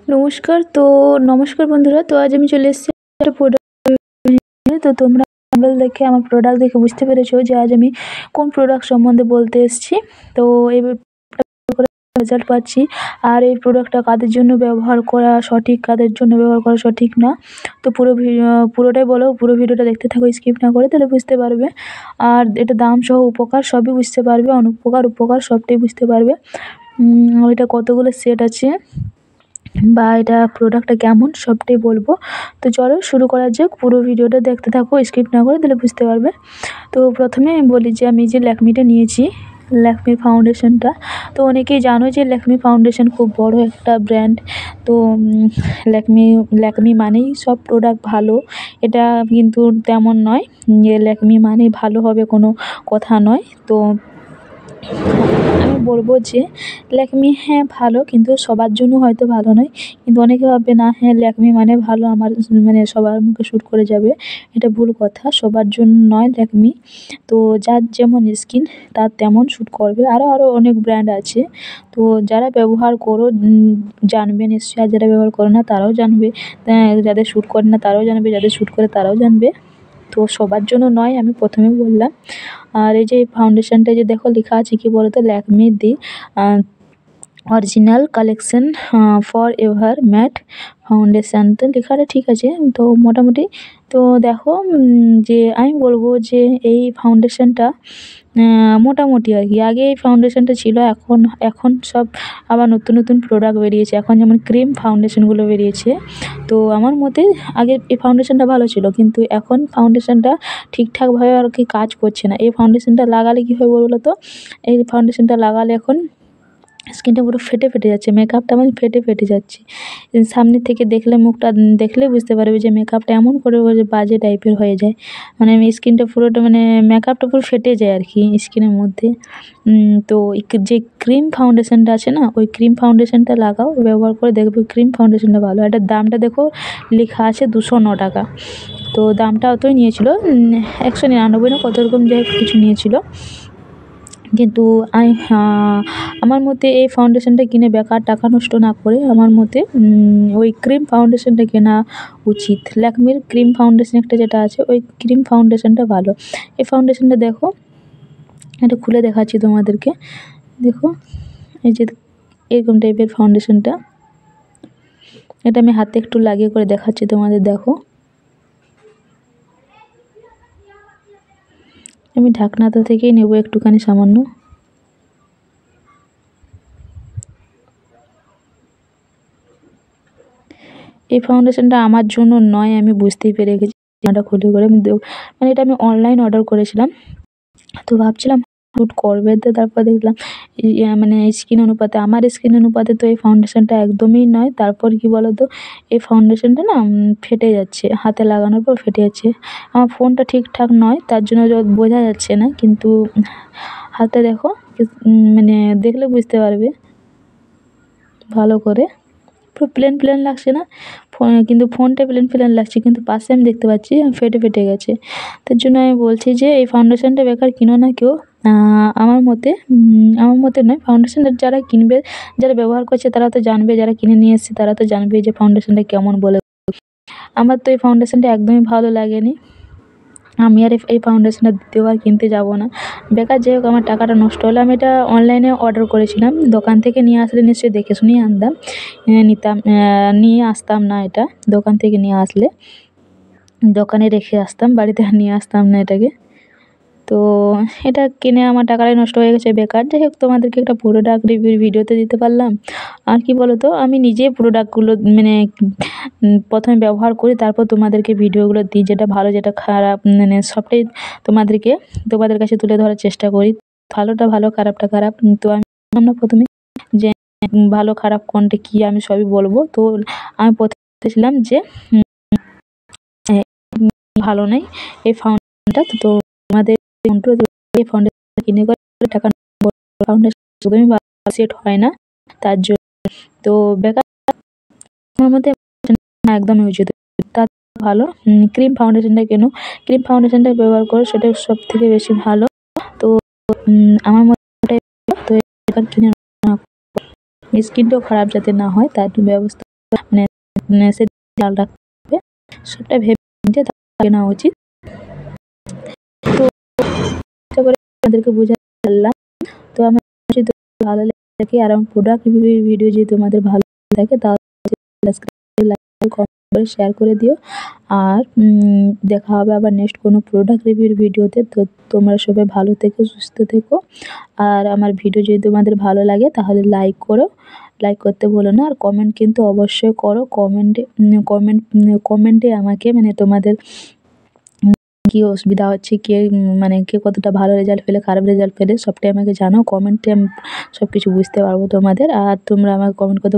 নমস্কার বন্ধুরা। তো আজ আমি চলে এসেছি একটা প্রোডাক্ট নিয়ে। তো তোমরা থাম্বনেল দেখে আমার প্রোডাক্ট দেখে বুঝতে পেরেছো যে আজ আমি কোন প্রোডাক্ট সম্বন্ধে বলতে এসেছি। তো এই রেজাল্ট পাচ্ছি, আর এই প্রোডাক্টটা কাদের জন্য ব্যবহার করা সঠিক, কাদের জন্য ব্যবহার করা সঠিক না। তো পুরোটাই বলো, পুরো ভিডিওটা দেখতে থাকো স্কিপ না করে, তাহলে বুঝতে পারবে। আর এটা দাম সহ উপকার সবই বুঝতে পারবে, অনুপকার উপকার সবটাই বুঝতে পারবে। এটা কতগুলো সেট আছে বা এটা প্রোডাক্টটা কেমন সবটাই বলবো। তো চলো শুরু করা যাক, পুরো ভিডিওটা দেখতে থাকো স্কিপ না করে, তাহলে বুঝতে পারবে। তো প্রথমে আমি বলি যে আমি যে ল্যাকমিটা নিয়েছি, ল্যাকমির ফাউন্ডেশনটা। তো অনেকেই জানো যে ল্যাকমি ফাউন্ডেশন খুব বড় একটা ব্র্যান্ড। তো ল্যাকমি মানেই সব প্রোডাক্ট ভালো, এটা কিন্তু তেমন নয় যে ল্যাকমি মানেই ভালো হবে, কোনো কথা নয়। তো আমি বলবো যে ল্যাকমি হ্যাঁ ভালো, কিন্তু সবার জন্য হয়তো ভালো নয়। কিন্তু অনেকে ভাববে না হ্যাঁ ল্যাকমি মানে ভালো, আমার মানে সবার মুখে শ্যুট করে যাবে, এটা ভুল কথা। সবার জন্য নয় ল্যাকমি। তো যার যেমন স্কিন তার তেমন শ্যুট করবে। আরও অনেক ব্র্যান্ড আছে, তো যারা ব্যবহার করো জানবে নিশ্চয়ই, আর যারা ব্যবহার করো না তারাও জানবে। যাদের শ্যুট করে না তারাও জানবে, যাদের শ্যুট করে তারাও জানবে। তো সবার জন্য নয়, আমি প্রথমেই বললাম। আর এই যে ফাউন্ডেশনটা যে দেখো লেখা আছে কি বলতো, Lakme the original collection forever matte foundation. তো লেখাটা ঠিক আছে, তো মোটামুটি। তো দেখো যে আমি বলবো যে এই ফাউন্ডেশনটা মোটামুটি আর কি। আগে এই ফাউন্ডেশনটা ছিল, এখন সব আবার নতুন নতুন প্রোডাক্ট বেরিয়েছে। এখন যেমন ক্রিম ফাউন্ডেশনগুলো বেরিয়েছে। তো আমার মতে আগে এই ফাউন্ডেশনটা ভালো ছিল, কিন্তু এখন ফাউন্ডেশনটা ঠিকঠাকভাবে আর কি কাজ করছে না। এই ফাউন্ডেশনটা লাগালে কী হয় বলো তো, এই ফাউন্ডেশনটা লাগালে এখন স্কিনটা পুরো ফেটে ফেটে যাচ্ছে, মেকআপটা আমার ফেটে ফেটে যাচ্ছে। সামনে থেকে দেখলে, মুখটা দেখলেই বুঝতে পারবে যে মেকআপটা এমন করে বাজে টাইপের হয়ে যায়। মানে স্কিনটা পুরোটা, মানে মেকআপটা পুরো ফেটে যায় আর কি স্কিনের মধ্যে। তো যে ক্রিম ফাউন্ডেশনটা আছে না, ওই ক্রিম ফাউন্ডেশনটা লাগাও, ব্যবহার করে দেখবে ক্রিম ফাউন্ডেশনটা ভালো। এটার দামটা দেখো লেখা আছে 209 টাকা। তো দামটা অতই নিয়েছিল, 199 না কত রকম যাই কিছু নিয়েছিল। কিন্তু আমার মতে এই ফাউন্ডেশনটা কিনে বেকার টাকা নষ্ট না করে আমার মতে ওই ক্রিম ফাউন্ডেশনটা কেনা উচিত। ল্যাকমির ক্রিম ফাউন্ডেশন একটা যেটা আছে, ওই ক্রিম ফাউন্ডেশনটা ভালো। এই ফাউন্ডেশনটা দেখো, এটা খুলে দেখাচ্ছি তোমাদেরকে। দেখো এই যে এরকম টাইপের ফাউন্ডেশনটা, এটা আমি হাতে একটু লাগিয়ে করে দেখাচ্ছি তোমাদের। দেখো আমি ঢাকনাটা থেকেই নেব একটুখানি সামান্য। এই ফাউন্ডেশনটা আমার জন্য নয়, আমি বুঝতেই পেরে গেছি। এটা খুলে করে মানে এটা আমি অনলাইন অর্ডার করেছিলাম, তো ভাবছিলাম শ্যুট করবে। তো তারপর দেখলাম মানে স্কিন অনুপাতে, আমার স্কিন অনুপাতে তো এই ফাউন্ডেশনটা একদমই নয়। তারপর কি বলো তো, এই ফাউন্ডেশনটা না ফেটে যাচ্ছে, হাতে লাগানোর পর ফেটে যাচ্ছে। আমার ফোনটা ঠিকঠাক নয়, তার জন্য বোঝা যাচ্ছে না, কিন্তু হাতে দেখো মানে দেখলে বুঝতে পারবে ভালো করে। পুরো প্লেন প্লেন লাগছে না, কিন্তু ফোনটা প্লেন প্লেন লাগছে, কিন্তু পাশে আমি দেখতে পাচ্ছি ফেটে ফেটে গেছে। তার জন্য আমি বলছি যে এই ফাউন্ডেশনটা বেকার কিনো না কেউ। আমার মতে নয়, ফাউন্ডেশন যারা কিনবে, যারা ব্যবহার করছে তারা তো জানবে, যারা কিনে নিয়ে এসছে তারা তো জানবে যে ফাউন্ডেশনটা কেমন বলে। আমার তো এই ফাউন্ডেশনটা একদমই ভালো লাগেনি, আমি আর এই ফাউন্ডেশনটা দ্বিতীয়বার কিনতে যাব না। বেকার, যাই হোক আমার টাকাটা নষ্ট হলো। আমি এটা অনলাইনে অর্ডার করেছিলাম, দোকান থেকে নিয়ে আসলে নিশ্চয়ই দেখে শুনেই আনতাম, নিয়ে আসতাম না এটা। দোকান থেকে নিয়ে আসলে দোকানে রেখে আসতাম, বাড়িতে আর নিয়ে আসতাম না এটাকে। তো এটা কিনে আমার টাকাটাই নষ্ট হয়ে গেছে বেকার। যাই হোক তোমাদেরকে একটা প্রোডাক্ট রিভিউর ভিডিওতে দিতে পারলাম। আর কি বলো তো, আমি নিজে প্রোডাক্টগুলো মানে প্রথমে ব্যবহার করি, তারপর তোমাদেরকে ভিডিওগুলো দিই, যেটা ভালো যেটা খারাপ মানে সবটাই তোমাদের কাছে তুলে ধরার চেষ্টা করি। ভালোটা ভালো, খারাপটা খারাপ। তো আমরা প্রথমে যে ভালো খারাপ কোনটা কী আমি সবই বলবো। তো আমি প্রথমে ছিলাম যে ভালো নেই এই ফাউন্ডেশনটা। তো তোমাদের এই ফাউন্ডেশন কিনে করে টাকা ফাউন্ডেশন একদমই সেট হয় না, তার জন্য। তো বেকার আমার মধ্যে একদমই উচিত। তার ভালো ক্রিম ফাউন্ডেশনটা কেন, ক্রিম ফাউন্ডেশনটা ব্যবহার করো, সেটা সব থেকে বেশি ভালো। তো আমার মতে তো কিনে স্কিনটাও খারাপ যাতে না হয় তার ব্যবস্থা মানে সে খেয়াল রাখতে হবে, সবটা ভেবে চিন্তে তারপর নেওয়া উচিত। তো চেষ্টা করে আপনাদেরকে বোঝাতে পারলাম। তো আমার যদি ভালো লেগে থাকে আর আমার প্রোডাক্ট রিভিউ ভিডিও যদি তোমাদের ভালো লেগে থাকে তাহলে সাবস্ক্রাইব, লাইক, কমেন্ট করে শেয়ার করে দিও। আর দেখা হবে আবার নেক্সট কোনো প্রোডাক্ট রিভিউর ভিডিওতে। তো তোমরা সবাই ভালো থেকো, সুস্থ থেকো। আর আমার ভিডিও যদি তোমাদের ভালো লাগে তাহলে লাইক করো, লাইক করতে ভুলো না। আর কমেন্ট কিন্তু অবশ্যই করো। কমেন্টে আমাকে মানে তোমাদের কি অসুবিধা হচ্ছে, কে মানে কে কতটা ভালো রেজাল্ট পেলে, খারাপ রেজাল্ট পেলে সবটাই আমাকে জানাও। কমেন্টে আমি সবকিছু বুঝতে পারবো তোমাদের। আর তোমরা আমাকে কমেন্ট করতে